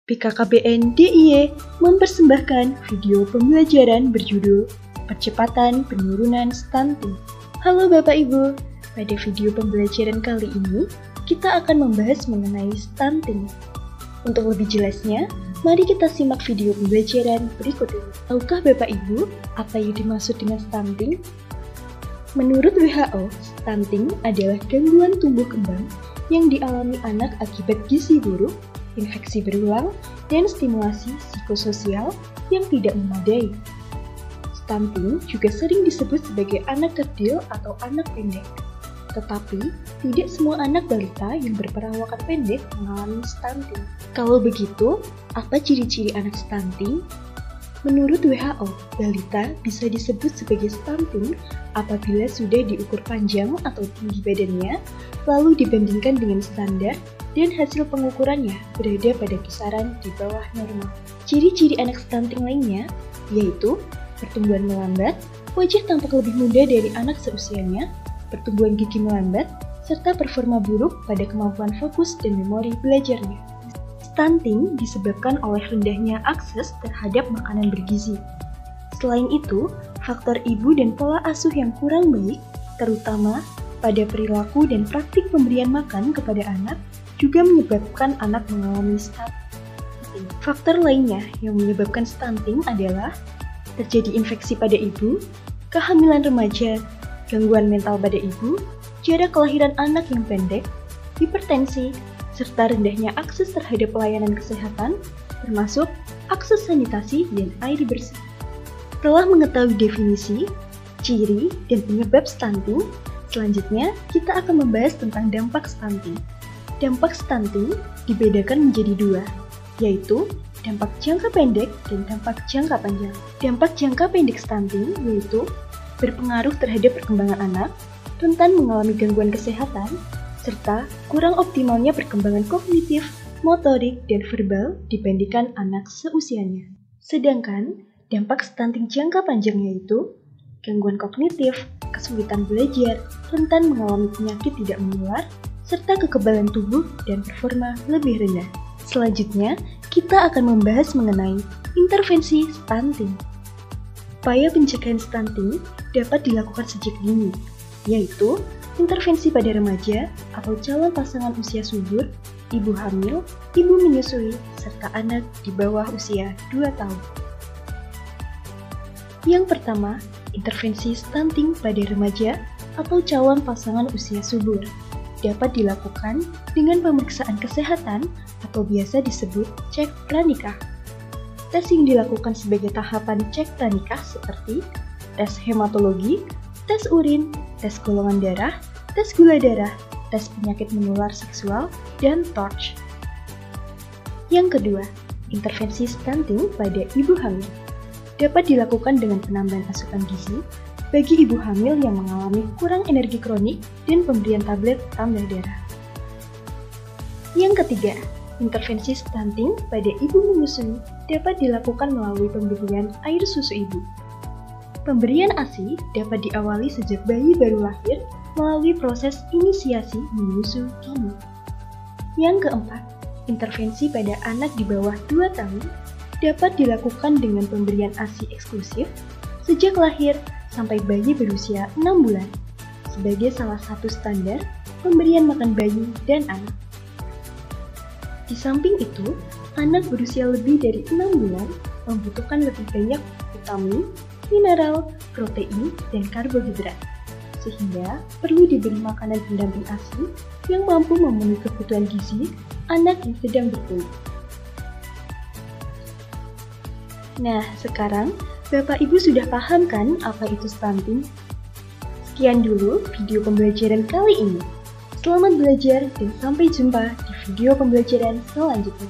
BKKBN DIY mempersembahkan video pembelajaran berjudul Percepatan Penurunan Stunting. Halo Bapak Ibu, pada video pembelajaran kali ini kita akan membahas mengenai stunting. Untuk lebih jelasnya, mari kita simak video pembelajaran berikut ini. Tahukah Bapak Ibu apa yang dimaksud dengan stunting? Menurut WHO, stunting adalah gangguan tumbuh kembang yang dialami anak akibat gizi buruk, infeksi berulang, dan stimulasi psikososial yang tidak memadai. Stunting juga sering disebut sebagai anak kerdil atau anak pendek. Tetapi, tidak semua anak balita yang berperawakan pendek mengalami stunting. Kalau begitu, apa ciri-ciri anak stunting? Menurut WHO, balita bisa disebut sebagai stunting apabila sudah diukur panjang atau tinggi badannya, lalu dibandingkan dengan standar dan hasil pengukurannya berada pada kisaran di bawah normal. Ciri-ciri anak stunting lainnya yaitu pertumbuhan melambat, wajah tampak lebih muda dari anak seusianya, pertumbuhan gigi melambat, serta performa buruk pada kemampuan fokus dan memori belajarnya. Stunting disebabkan oleh rendahnya akses terhadap makanan bergizi. Selain itu, faktor ibu dan pola asuh yang kurang baik, terutama pada perilaku dan praktik pemberian makan kepada anak, juga menyebabkan anak mengalami stunting. Faktor lainnya yang menyebabkan stunting adalah terjadi infeksi pada ibu, kehamilan remaja, gangguan mental pada ibu, jarak kelahiran anak yang pendek, hipertensi, serta rendahnya akses terhadap pelayanan kesehatan, termasuk akses sanitasi dan air bersih. Setelah mengetahui definisi, ciri, dan penyebab stunting, selanjutnya kita akan membahas tentang dampak stunting. Dampak stunting dibedakan menjadi dua, yaitu dampak jangka pendek dan dampak jangka panjang. Dampak jangka pendek stunting yaitu berpengaruh terhadap perkembangan anak, rentan mengalami gangguan kesehatan, serta kurang optimalnya perkembangan kognitif, motorik, dan verbal dibandingkan anak seusianya. Sedangkan dampak stunting jangka panjang yaitu gangguan kognitif, kesulitan belajar, rentan mengalami penyakit tidak menular, serta kekebalan tubuh dan performa lebih rendah. Selanjutnya, kita akan membahas mengenai intervensi stunting. Upaya pencegahan stunting dapat dilakukan sejak dini, yaitu intervensi pada remaja atau calon pasangan usia subur, ibu hamil, ibu menyusui, serta anak di bawah usia 2 tahun. Yang pertama, intervensi stunting pada remaja atau calon pasangan usia subur dapat dilakukan dengan pemeriksaan kesehatan atau biasa disebut cek pranikah. Tes yang dilakukan sebagai tahapan cek pranikah seperti tes hematologi, tes urin, tes golongan darah, tes gula darah, tes penyakit menular seksual, dan TORCH. Yang kedua, intervensi stunting pada ibu hamil dapat dilakukan dengan penambahan asupan gizi bagi ibu hamil yang mengalami kurang energi kronik dan pemberian tablet tambah darah. Yang ketiga, intervensi stunting pada ibu menyusui dapat dilakukan melalui pemberian air susu ibu. Pemberian ASI dapat diawali sejak bayi baru lahir melalui proses inisiasi menyusu kini. Yang keempat, intervensi pada anak di bawah 2 tahun dapat dilakukan dengan pemberian ASI eksklusif sejak lahir sampai bayi berusia 6 bulan sebagai salah satu standar pemberian makan bayi dan anak. Di samping itu, anak berusia lebih dari 6 bulan membutuhkan lebih banyak vitamin, mineral, protein, dan karbohidrat, sehingga perlu diberi makanan pendamping ASI yang mampu memenuhi kebutuhan gizi anak yang sedang bertumbuh. Nah, sekarang Bapak Ibu sudah paham kan apa itu stunting? Sekian dulu video pembelajaran kali ini. Selamat belajar dan sampai jumpa di video pembelajaran selanjutnya.